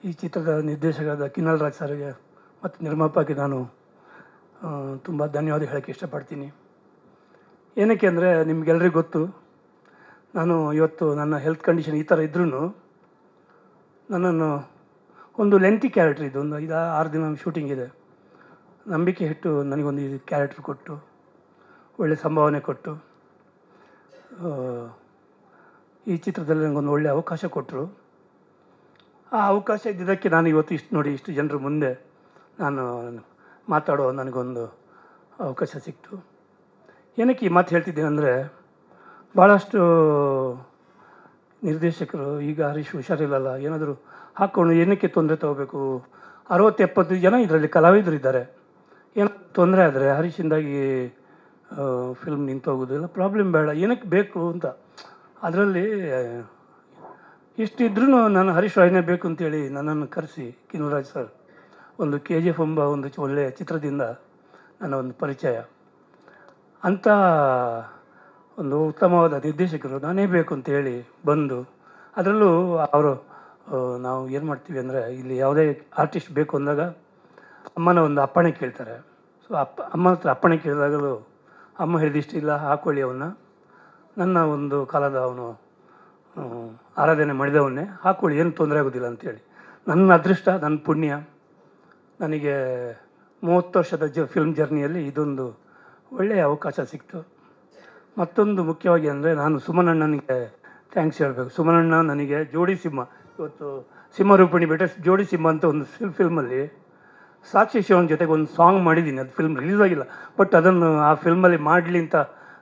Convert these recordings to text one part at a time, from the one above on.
ಈ ಚಿತ್ರದ ನಿರ್ದೇಶಕರಾದ ಕಿನ್ನಲ್ ರಾಜ್ ಸರ್ಗೆ ಮತ್ತು ನಿರ್ಮಾಪಕಗೆ ನಾನು ತುಂಬ ಧನ್ಯವಾದ ಹೇಳೋಕ್ಕೆ ಇಷ್ಟಪಡ್ತೀನಿ. ಏನಕ್ಕೆ ಅಂದರೆ ನಿಮಗೆಲ್ರಿಗೂ ಗೊತ್ತು, ನಾನು ಇವತ್ತು ನನ್ನ ಹೆಲ್ತ್ ಕಂಡೀಷನ್ ಈ ಥರ ಇದ್ರೂ ನನ್ನನ್ನು ಒಂದು ಲೆಂತಿ ಕ್ಯಾರೆಕ್ಟ್ರ್ ಇದು, ಒಂದು 5-6 ದಿನ ಶೂಟಿಂಗ್ ಇದೆ, ನಂಬಿಕೆ ಇಟ್ಟು ನನಗೊಂದು ಇದು ಕ್ಯಾರೆಕ್ಟ್ರ್ ಕೊಟ್ಟು ಒಳ್ಳೆಯ ಸಂಭಾವನೆ ಕೊಟ್ಟು ಈ ಚಿತ್ರದಲ್ಲಿ ನನಗೊಂದು ಒಳ್ಳೆಯ ಅವಕಾಶ ಕೊಟ್ಟರು. ಆ ಅವಕಾಶ ಇದ್ದಿದ್ದಕ್ಕೆ ನಾನು ಇವತ್ತು ಇಷ್ಟು ಜನರ ಮುಂದೆ ನಾನು ಮಾತಾಡೋ ನನಗೊಂದು ಅವಕಾಶ ಸಿಕ್ತು. ಏನಕ್ಕೆ ಈ ಮಾತು ಹೇಳ್ತಿದ್ದೀನಿ ಅಂದರೆ, ಭಾಳಷ್ಟು ನಿರ್ದೇಶಕರು ಈಗ ಹರೀಶ್ ಹುಷಾರಿಲ್ಲಲ್ಲ, ಏನಾದರೂ ಹಾಕ್ಕೊಂಡು ಏನಕ್ಕೆ ತೊಂದರೆ ತಗೋಬೇಕು, 60-70 ಜನ ಇದರಲ್ಲಿ ಕಲಾವಿದರಿದ್ದಾರೆ, ಏನಾದರೂ ತೊಂದರೆ ಆದರೆ ಹರೀಶಿಂದಾಗಿ ಫಿಲ್ಮ್ ನಿಂತೋಗೋದು ಇಲ್ಲ, ಪ್ರಾಬ್ಲಮ್ ಬೇಡ, ಏನಕ್ಕೆ ಬೇಕು ಅಂತ. ಅದರಲ್ಲಿ ಇಷ್ಟಿದ್ರೂ ನಾನು ಹರೀಶ್ ರಾಯ್ನೇ ಬೇಕು ಅಂತೇಳಿ ನನ್ನನ್ನು ಕರೆಸಿ ಕಿನ್ನಲ್ ರಾಜ್ ಸರ್ ಒಂದು KGF ಎಂಬ ಒಂದು ಒಳ್ಳೆಯ ಚಿತ್ರದಿಂದ ನನ್ನ ಒಂದು ಪರಿಚಯ. ಅಂಥ ಒಂದು ಉತ್ತಮವಾದ ನಿರ್ದೇಶಕರು ನಾನೇ ಬೇಕು ಅಂತೇಳಿ ಬಂದು, ಅದರಲ್ಲೂ ಅವರು ನಾವು ಏನು ಮಾಡ್ತೀವಿ ಅಂದರೆ, ಇಲ್ಲಿ ಯಾವುದೇ ಆರ್ಟಿಸ್ಟ್ ಬೇಕು ಅಂದಾಗ ಅಮ್ಮನ ಒಂದು ಅಪ್ಪಣೆ ಕೇಳ್ತಾರೆ. ಸೊ ಅಮ್ಮನ ಹತ್ರ ಅಪ್ಪಣೆ ಕೇಳಿದಾಗಲೂ ಅಮ್ಮ ಹೇಳಿದಿಷ್ಟಿಲ್ಲ, ಹಾಕ್ಕೊಳ್ಳಿ ಅವನ್ನ, ನನ್ನ ಒಂದು ಕಾಲದ ಅವನು ಆರಾಧನೆ ಮಾಡಿದವನ್ನೇ ಹಾಕ್ಕೊಳ್ಳಿ, ಏನು ತೊಂದರೆ ಆಗೋದಿಲ್ಲ ಅಂಥೇಳಿ. ನನ್ನ ಅದೃಷ್ಟ, ನನ್ನ ಪುಣ್ಯ, ನನಗೆ 30 ವರ್ಷದ ಫಿಲ್ಮ್ ಜರ್ನಿಯಲ್ಲಿ ಇದೊಂದು ಒಳ್ಳೆಯ ಅವಕಾಶ ಸಿಕ್ತು. ಮತ್ತೊಂದು ಮುಖ್ಯವಾಗಿ ಅಂದರೆ, ನಾನು ಸುಮನ್ ಅಣ್ಣನಿಗೆ ಥ್ಯಾಂಕ್ಸ್ ಹೇಳಬೇಕು. ಸುಮನ್ ಅಣ್ಣ ನನಗೆ ಜೋಡಿ ಸಿಂಹ, ಇವತ್ತು ಸಿಂಹರೂಪಿಣಿ ಬೇಟೆ ಜೋಡಿ ಸಿಂಹ ಅಂತ ಒಂದು ಫಿಲ್ಮಲ್ಲಿ ಸಾಕ್ಷಿ ಶಿವನ್ ಜೊತೆಗೆ ಒಂದು ಸಾಂಗ್ ಮಾಡಿದ್ದೀನಿ. ಅದು ಫಿಲ್ಮ್ ರಿಲೀಸ್ ಆಗಿಲ್ಲ, ಬಟ್ ಅದನ್ನು ಆ ಫಿಲ್ಮಲ್ಲಿ ಮಾಡಲಿ ಅಂತ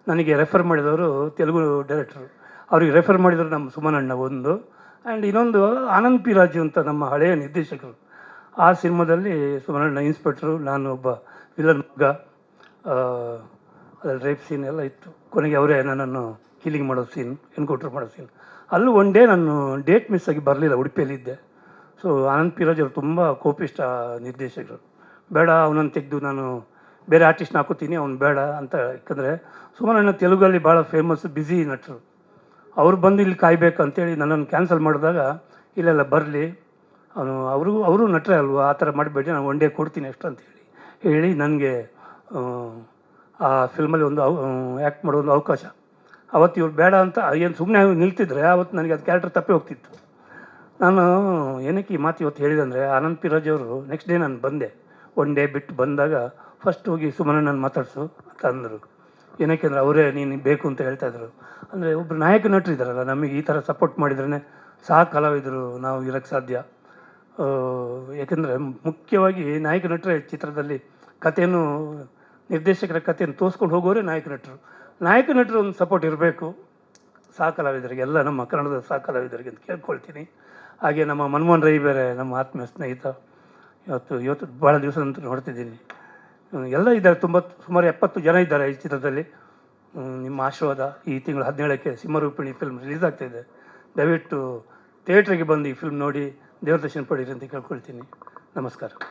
ನನಗೆ ರೆಫರ್ ಮಾಡಿದವರು ತೆಲುಗು ಡೈರೆಕ್ಟ್ರು. ಅವ್ರಿಗೆ ರೆಫರ್ ಮಾಡಿದರು ನಮ್ಮ ಸುಮನ್ ಅಣ್ಣ ಒಂದು. ಆ್ಯಂಡ್ ಇನ್ನೊಂದು ಆನಂದ್ ಪಿ ರಾಜು ಅಂತ ನಮ್ಮ ಹಳೆಯ ನಿರ್ದೇಶಕರು. ಆ ಸಿನಿಮಾದಲ್ಲಿ ಸುಮನ್ ಅಣ್ಣ ಇನ್ಸ್ಪೆಕ್ಟ್ರು, ನಾನು ಒಬ್ಬ ವಿಲನ್ ಮಗ. ಅದ್ರಲ್ಲಿ ರೇಪ್ ಸೀನ್ ಎಲ್ಲ ಇತ್ತು. ಕೊನೆಗೆ ಅವರೇ ನನ್ನನ್ನು ಕೀಲಿಂಗ್ ಮಾಡೋ ಸೀನ್, ಎನ್ಕೌಂಟ್ರ್ ಮಾಡೋ ಸೀನ್. ಅಲ್ಲೂ ಒನ್ ಡೇ ನಾನು ಡೇಟ್ ಮಿಸ್ ಆಗಿ ಬರಲಿಲ್ಲ, ಉಡುಪಿಯಲ್ಲಿದ್ದೆ. ಸೊ ಆನಂದ್ ಪಿ ರಾಜ್ ಅವರು ತುಂಬ ಕೋಪಿಷ್ಟ ನಿರ್ದೇಶಕರು. ಬೇಡ, ಅವನನ್ನು ತೆಗೆದು ನಾನು ಬೇರೆ ಆರ್ಟಿಸ್ಟ್ನ ಹಾಕೋತೀನಿ, ಅವ್ನು ಬೇಡ ಅಂತ. ಯಾಕಂದರೆ ಸುಮನ್ ಅಣ್ಣ ತೆಲುಗಲ್ಲಿ ಭಾಳ ಫೇಮಸ್ ಬ್ಯುಸಿ ನಟರು. ಅವ್ರು ಬಂದು ಇಲ್ಲಿ ಕಾಯಬೇಕು ಅಂತೇಳಿ ನನ್ನನ್ನು ಕ್ಯಾನ್ಸಲ್ ಮಾಡಿದಾಗ, ಇಲ್ಲೆಲ್ಲ ಬರಲಿ, ಅವರು ನಟರೇ ಅಲ್ವಾ, ಆ ಥರ ಮಾಡಬೇಡಿ, ನಾನು ಒನ್ ಡೇ ಕೊಡ್ತೀನಿ ಅಷ್ಟು ಅಂತೇಳಿ ಹೇಳಿ ನನಗೆ ಆ ಫಿಲ್ಮಲ್ಲಿ ಒಂದು ಆ್ಯಕ್ಟ್ ಮಾಡೋ ಒಂದು ಅವಕಾಶ. ಅವತ್ತು ಇವ್ರು ಬೇಡ ಅಂತ ಏನು ಸುಮ್ಮನೆ ನಿಲ್ತಿದ್ರೆ ಅವತ್ತು ನನಗೆ ಅದು ಕ್ಯಾರೆಕ್ಟರ್ ತಪ್ಪಿ ಹೋಗ್ತಿತ್ತು. ನಾನು ಏನಕ್ಕೆ ಈ ಮಾತು ಇವತ್ತು ಹೇಳಿದೆ, ಆನಂದ್ ಪಿ ರಾಜ್ ಅವರು ನೆಕ್ಸ್ಟ್ ಡೇ ನಾನು ಬಂದೆ, ಒನ್ ಡೇ ಬಿಟ್ಟು ಬಂದಾಗ ಫಸ್ಟ್ ಹೋಗಿ ಸುಮನಣ್ಣನ ಮಾತಾಡಿಸು ಅಂತ ಅಂದರು. ಏನಕ್ಕೆ ಅಂದರೆ, ಅವರೇ ನೀನು ಬೇಕು ಅಂತ ಹೇಳ್ತಾಯಿದ್ರು. ಅಂದರೆ ಒಬ್ಬರು ನಾಯಕ ನಟರು ಇದ್ದಾರಲ್ಲ, ನಮಗೆ ಈ ಥರ ಸಪೋರ್ಟ್ ಮಾಡಿದ್ರೇ ಸಹ ಕಲಾವಿದರು ನಾವು ಇರೋಕ್ಕೆ ಸಾಧ್ಯ. ಏಕೆಂದರೆ ಮುಖ್ಯವಾಗಿ ನಾಯಕ ನಟರೇ ಚಿತ್ರದಲ್ಲಿ ಕಥೆಯನ್ನು, ನಿರ್ದೇಶಕರ ಕಥೆಯನ್ನು ತೋರಿಸ್ಕೊಂಡು ಹೋಗೋರೆ ನಾಯಕ ನಟರು. ನಾಯಕ ನಟರು ಒಂದು ಸಪೋರ್ಟ್ ಇರಬೇಕು ಸಹ ಕಲಾವಿದರಿಗೆ, ಎಲ್ಲ ನಮ್ಮ ಕನ್ನಡದ ಸಹ ಕಲಾವಿದರಿಗೆ ಅಂತ ಕೇಳ್ಕೊಳ್ತೀನಿ. ಹಾಗೆ ನಮ್ಮ ಮನಮೋಹನ್ ರೈ ಬೇರೆ ನಮ್ಮ ಆತ್ಮೀಯ ಸ್ನೇಹಿತ, ಇವತ್ತು ಭಾಳ ದಿವಸ ನಂತರ ನೋಡ್ತಿದ್ದೀನಿ. ಎಲ್ಲ ಇದ್ದಾರೆ, ಸುಮಾರು 70 ಜನ ಇದ್ದಾರೆ ಈ ಚಿತ್ರದಲ್ಲಿ. ನಿಮ್ಮ ಆಶೀರ್ವಾದ. ಈ ತಿಂಗಳು 17ಕ್ಕೆ ಸಿಂಹರೂಪಿಣಿ ಫಿಲ್ಮ್ ರಿಲೀಸ್ ಆಗ್ತಾಯಿದೆ. ದಯವಿಟ್ಟು ಥಿಯೇಟ್ರಿಗೆ ಬಂದು ಈ ಫಿಲ್ಮ್ ನೋಡಿ ದೇವ್ರ ದರ್ಶನ ಪಡೀರಿ ಅಂತ ಕೇಳ್ಕೊಳ್ತೀನಿ. ನಮಸ್ಕಾರ.